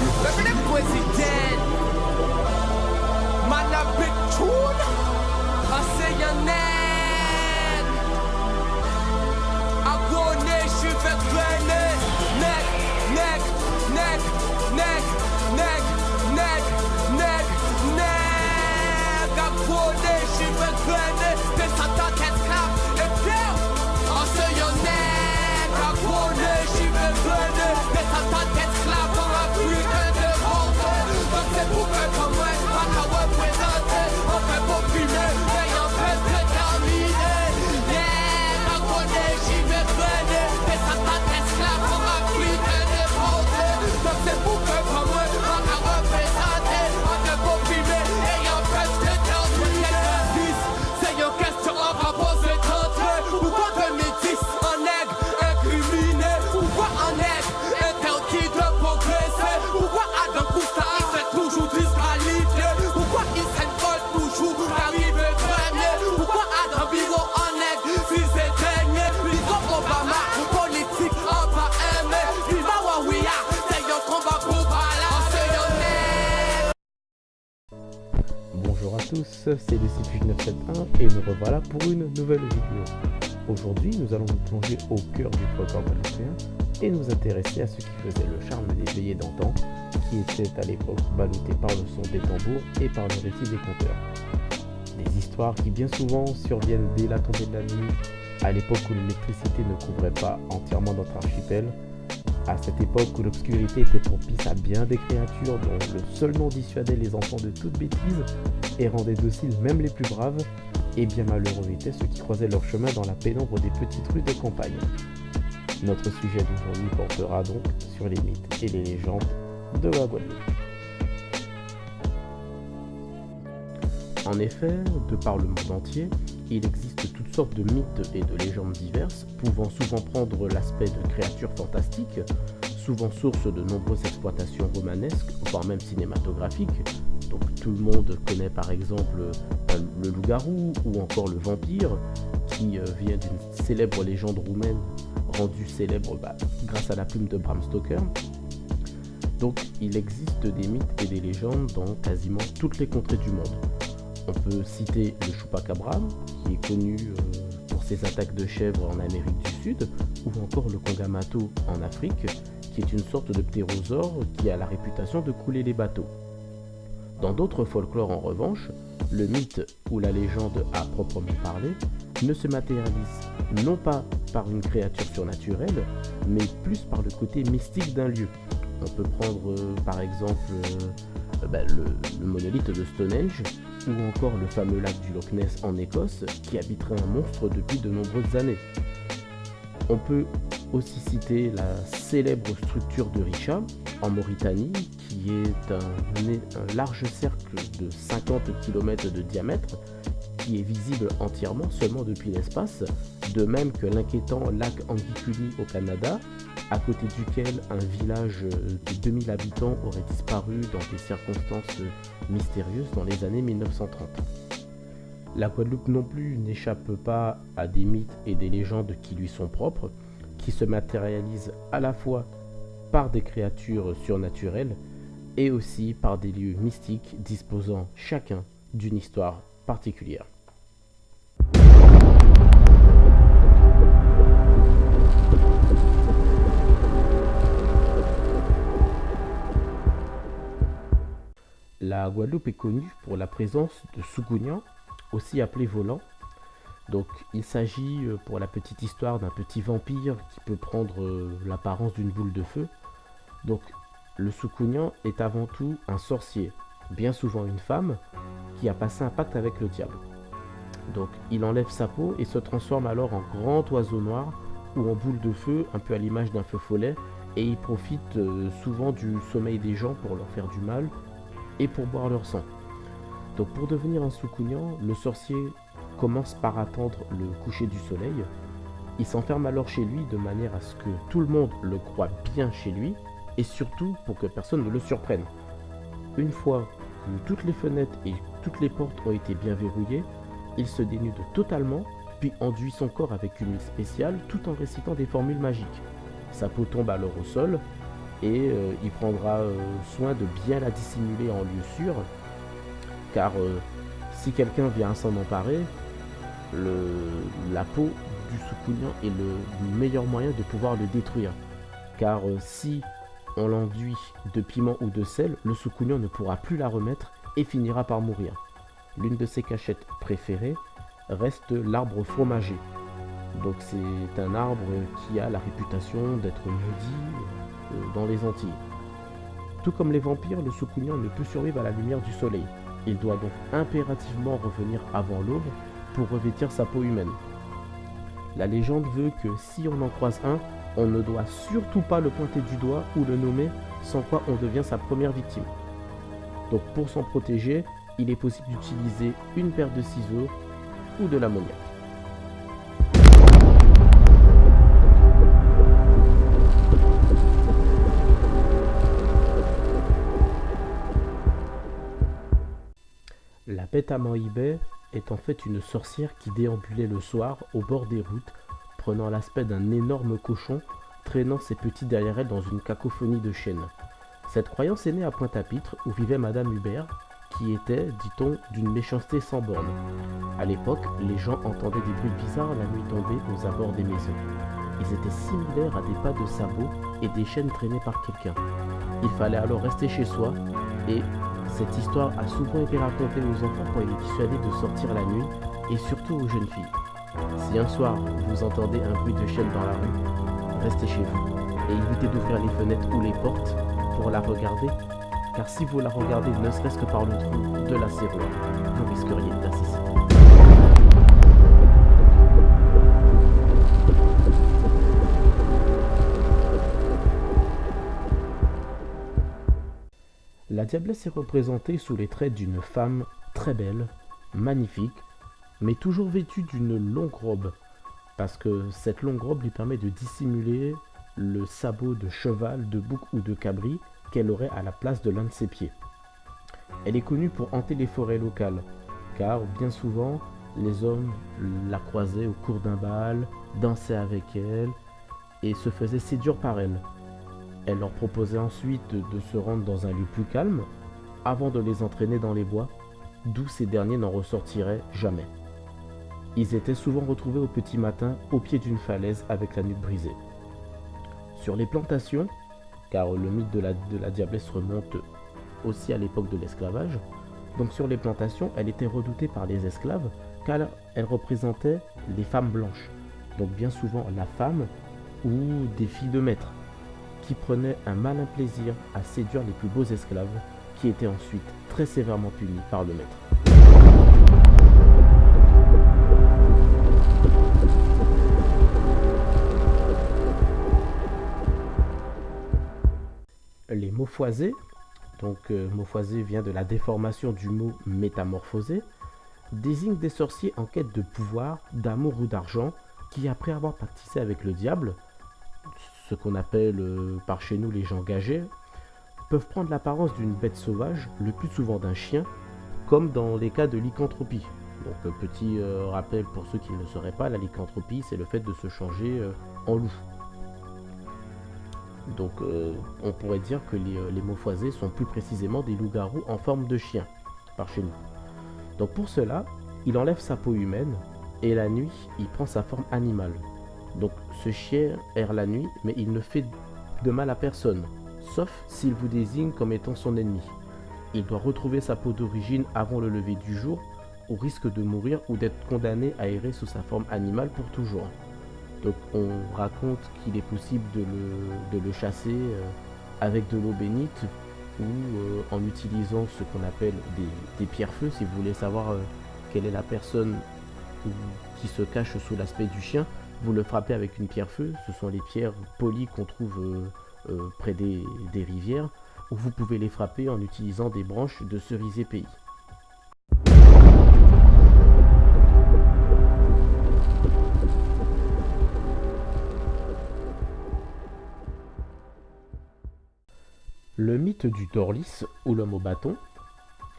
Remember them boys is dead. Man a big tune. I say your neck. I go nation for granted. Neck, neck, neck, neck, neck, neck, neck, neck. I go nation for granted. This I thought that's clap and kill. I say your neck. I go nation for granted. This I thought that's clap on a creek and the mountain. But c'est pour que comme moi, pas qu'à représenter. On fait pas primer, mais y'en fait déterminer. Yeah, I go nation for granted. This I thought that's clap on a creek and the mountain. But c'est pour que comme moi, pas qu'à représenter. On fait pas primer, et y'en fait déterminer. C'est une question à poser tenter. Pourquoi 2010 en nègre incriminé? Pourquoi en nègre interdit de progresser? Pourquoi Adam Cousta il fait toujours disqualifié? Pourquoi Usain Bolt toujours arrivé premier? Pourquoi Adam Biro en nègre si c'est dernier? Viva Obama, politique on va aimer. Viva Wawia, c'est un combat pour Bala. C'est un nègre. Bonjour à tous, c'est le site 971 et nous revoilà pour une nouvelle vidéo. Aujourd'hui, nous allons nous plonger au cœur du folklore guadeloupéen et nous intéresser à ce qui faisait le charme des veillées d'antan, qui étaient à l'époque ballottées par le son des tambours et par le récit des conteurs. Des histoires qui bien souvent surviennent dès la tombée de la nuit, à l'époque où l'électricité ne couvrait pas entièrement notre archipel, à cette époque où l'obscurité était propice à bien des créatures dont le seul nom dissuadait les enfants de toute bêtise et rendait dociles même les plus braves, et bien malheureux étaient ceux qui croisaient leur chemin dans la pénombre des petites rues de campagne. Notre sujet d'aujourd'hui portera donc sur les mythes et les légendes de la Guadeloupe. En effet, de par le monde entier, il existe toutes sortes de mythes et de légendes diverses, pouvant souvent prendre l'aspect de créatures fantastiques, souvent source de nombreuses exploitations romanesques, voire même cinématographiques. Donc tout le monde connaît par exemple le loup-garou ou encore le vampire, qui vient d'une célèbre légende roumaine, rendue célèbre grâce à la plume de Bram Stoker. Donc il existe des mythes et des légendes dans quasiment toutes les contrées du monde. On peut citer le chupacabra, qui est connu pour ses attaques de chèvres en Amérique du Sud, ou encore le kongamato en Afrique, qui est une sorte de ptérosaure qui a la réputation de couler les bateaux. Dans d'autres folklores en revanche, le mythe ou la légende à proprement parler ne se matérialise non pas par une créature surnaturelle, mais plus par le côté mystique d'un lieu. On peut prendre par exemple le monolithe de Stonehenge, ou encore le fameux lac du Loch Ness en Écosse, qui habiterait un monstre depuis de nombreuses années. On peut aussi citer la célèbre structure de Richa, en Mauritanie, qui est un large cercle de 50 km de diamètre, qui est visible entièrement seulement depuis l'espace, de même que l'inquiétant lac Angikuni au Canada, à côté duquel un village de 2000 habitants aurait disparu dans des circonstances mystérieuses dans les années 1930. La Guadeloupe non plus n'échappe pas à des mythes et des légendes qui lui sont propres, qui se matérialisent à la fois par des créatures surnaturelles et aussi par des lieux mystiques disposant chacun d'une histoire particulière. La Guadeloupe est connue pour la présence de Sougounian, aussi appelé volant. Donc il s'agit, pour la petite histoire, d'un petit vampire qui peut prendre l'apparence d'une boule de feu. Donc le Sougounian est avant tout un sorcier, bien souvent une femme, qui a passé un pacte avec le diable. Donc il enlève sa peau et se transforme alors en grand oiseau noir ou en boule de feu, un peu à l'image d'un feu follet, et il profite souvent du sommeil des gens pour leur faire du mal et pour boire leur sang. Donc pour devenir un Sougounian, le sorcier commence par attendre le coucher du soleil. Il s'enferme alors chez lui de manière à ce que tout le monde le croie bien chez lui et surtout pour que personne ne le surprenne. Une fois que toutes les fenêtres et toutes les portes ont été bien verrouillées, il se dénude totalement puis enduit son corps avec une huile spéciale tout en récitant des formules magiques. Sa peau tombe alors au sol et il prendra soin de bien la dissimuler en lieu sûr, car si quelqu'un vient à s'en emparer, la peau du Sukunian est le meilleur moyen de pouvoir le détruire, car si on l'enduit de piment ou de sel, le Sukunian ne pourra plus la remettre et finira par mourir. L'une de ses cachettes préférées reste l'arbre fromager. Donc c'est un arbre qui a la réputation d'être maudit dans les Antilles. Tout comme les vampires, le Sukunian ne peut survivre à la lumière du soleil. Il doit donc impérativement revenir avant l'aube pour revêtir sa peau humaine. La légende veut que si on en croise un, on ne doit surtout pas le pointer du doigt ou le nommer, sans quoi on devient sa première victime. Donc pour s'en protéger, il est possible d'utiliser une paire de ciseaux ou de l'ammoniac. La bête à Moïbe est en fait une sorcière qui déambulait le soir au bord des routes, prenant l'aspect d'un énorme cochon, traînant ses petits derrière elle dans une cacophonie de chaînes. Cette croyance est née à Pointe-à-Pitre, où vivait Madame Hubert, qui était, dit-on, d'une méchanceté sans borne. À l'époque, les gens entendaient des bruits bizarres la nuit tombée aux abords des maisons. Ils étaient similaires à des pas de sabots et des chaînes traînées par quelqu'un. Il fallait alors rester chez soi, et cette histoire a souvent été racontée aux enfants pour les dissuader de sortir la nuit, et surtout aux jeunes filles. Si un soir vous entendez un bruit de chaîne dans la rue, restez chez vous et évitez d'ouvrir les fenêtres ou les portes pour la regarder, car si vous la regardez ne serait-ce que par le trou de la serrure, vous risqueriez de la cécité. La diablesse est représentée sous les traits d'une femme très belle, magnifique, mais toujours vêtue d'une longue robe, parce que cette longue robe lui permet de dissimuler le sabot de cheval, de bouc ou de cabri qu'elle aurait à la place de l'un de ses pieds. Elle est connue pour hanter les forêts locales, car bien souvent, les hommes la croisaient au cours d'un bal, dansaient avec elle et se faisaient séduire par elle. Elle leur proposait ensuite de se rendre dans un lieu plus calme, avant de les entraîner dans les bois, d'où ces derniers n'en ressortiraient jamais. Ils étaient souvent retrouvés au petit matin au pied d'une falaise avec la nuque brisée. Sur les plantations, car le mythe de la diablesse remonte aussi à l'époque de l'esclavage, donc sur les plantations, elle était redoutée par les esclaves car elle représentait les femmes blanches, donc bien souvent la femme ou des filles de maître, qui prenaient un malin plaisir à séduire les plus beaux esclaves, qui étaient ensuite très sévèrement punis par le maître. Les Maufoisés, donc Maufoisé vient de la déformation du mot métamorphosé, désignent des sorciers en quête de pouvoir, d'amour ou d'argent, qui après avoir pactisé avec le diable, ce qu'on appelle par chez nous les gens gagés, peuvent prendre l'apparence d'une bête sauvage, le plus souvent d'un chien, comme dans les cas de lycanthropie. Donc petit rappel pour ceux qui ne le sauraient pas, la lycanthropie c'est le fait de se changer en loup. Donc on pourrait dire que les Maufoisés sont plus précisément des loups-garous en forme de chien, par chez nous. Donc pour cela, il enlève sa peau humaine, et la nuit, il prend sa forme animale. Donc ce chien erre la nuit, mais il ne fait de mal à personne, sauf s'il vous désigne comme étant son ennemi. Il doit retrouver sa peau d'origine avant le lever du jour, au risque de mourir ou d'être condamné à errer sous sa forme animale pour toujours. Donc on raconte qu'il est possible de le chasser avec de l'eau bénite ou en utilisant ce qu'on appelle des pierres-feu. Si vous voulez savoir quelle est la personne qui se cache sous l'aspect du chien, vous le frappez avec une pierre-feu. Ce sont les pierres polies qu'on trouve près des rivières, ou vous pouvez les frapper en utilisant des branches de cerisier pays. Le mythe du Dorlis, ou l'homme au bâton,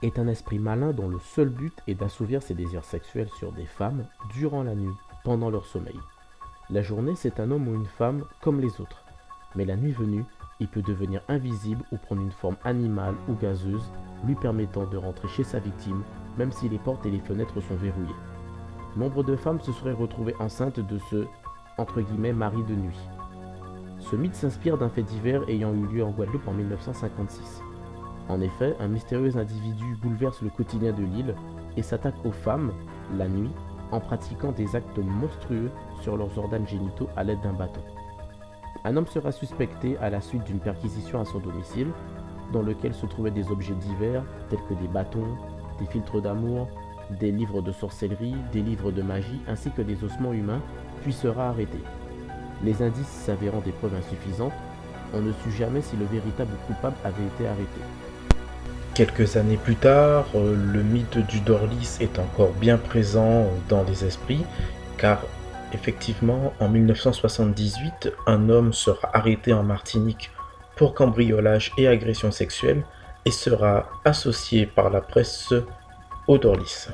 est un esprit malin dont le seul but est d'assouvir ses désirs sexuels sur des femmes durant la nuit, pendant leur sommeil. La journée, c'est un homme ou une femme comme les autres, mais la nuit venue, il peut devenir invisible ou prendre une forme animale ou gazeuse, lui permettant de rentrer chez sa victime, même si les portes et les fenêtres sont verrouillées. Nombre de femmes se seraient retrouvées enceintes de ce entre guillemets mari de nuit. Ce mythe s'inspire d'un fait divers ayant eu lieu en Guadeloupe en 1956. En effet, un mystérieux individu bouleverse le quotidien de l'île et s'attaque aux femmes, la nuit, en pratiquant des actes monstrueux sur leurs organes génitaux à l'aide d'un bâton. Un homme sera suspecté à la suite d'une perquisition à son domicile, dans lequel se trouvaient des objets divers tels que des bâtons, des filtres d'amour, des livres de sorcellerie, des livres de magie ainsi que des ossements humains, puis sera arrêté. Les indices s'avérant des preuves insuffisantes, on ne sut jamais si le véritable coupable avait été arrêté. Quelques années plus tard, le mythe du Dorlis est encore bien présent dans les esprits, car effectivement, en 1978, un homme sera arrêté en Martinique pour cambriolage et agression sexuelle et sera associé par la presse au Dorlis.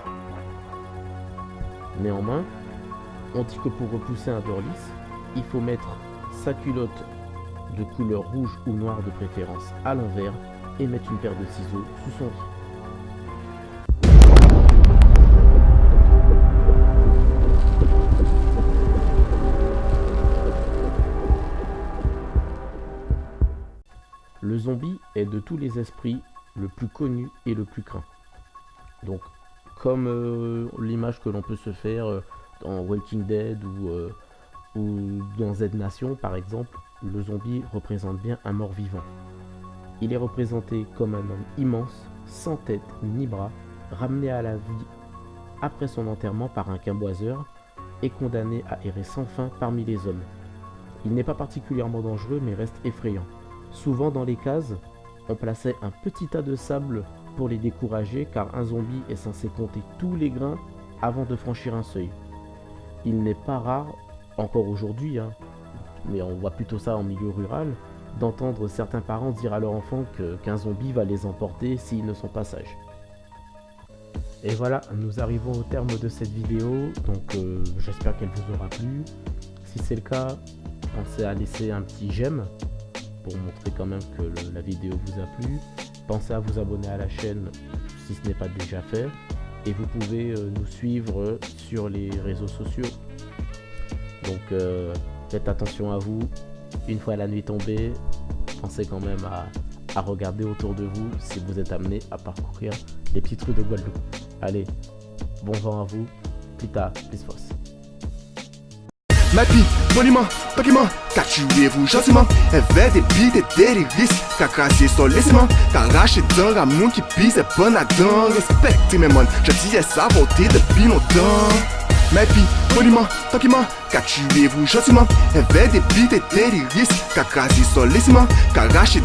Néanmoins, on dit que pour repousser un Dorlis, il faut mettre sa culotte de couleur rouge ou noire de préférence à l'envers et mettre une paire de ciseaux sous son lit. Le zombie est de tous les esprits le plus connu et le plus craint. Donc, comme l'image que l'on peut se faire dans Walking Dead ou dans Z Nation par exemple, le zombie représente bien un mort-vivant. Il est représenté comme un homme immense, sans tête ni bras, ramené à la vie après son enterrement par un quimboiseur et condamné à errer sans fin parmi les hommes. Il n'est pas particulièrement dangereux mais reste effrayant. Souvent dans les cases, on plaçait un petit tas de sable pour les décourager car un zombie est censé compter tous les grains avant de franchir un seuil. Il n'est pas rare, encore aujourd'hui, mais on voit plutôt ça en milieu rural, d'entendre certains parents dire à leurs enfants qu'un zombie va les emporter s'ils ne sont pas sages. Et voilà, nous arrivons au terme de cette vidéo, donc j'espère qu'elle vous aura plu. Si c'est le cas, pensez à laisser un petit j'aime pour montrer quand même que la vidéo vous a plu. Pensez à vous abonner à la chaîne si ce n'est pas déjà fait. Et vous pouvez nous suivre sur les réseaux sociaux. Donc faites attention à vous. Une fois la nuit tombée, pensez quand même à regarder autour de vous si vous êtes amené à parcourir les petites rues de Guadeloupe. Allez, bon vent à vous. Plus tard, plus force. Mapi, poliment, poliment, qu'a tué vous gentiment. Avait des bites et des risques, qu'a cassé son laissement. Qu'a arraché dans un monde qui pisse et bon à dents. Respectez mes mons, je disais ça voter depuis longtemps. Mapi, poliment, poliment, qu'a tué vous gentiment. Avait des bites et des risques, qu'a cassé son laissement. Qu'a arraché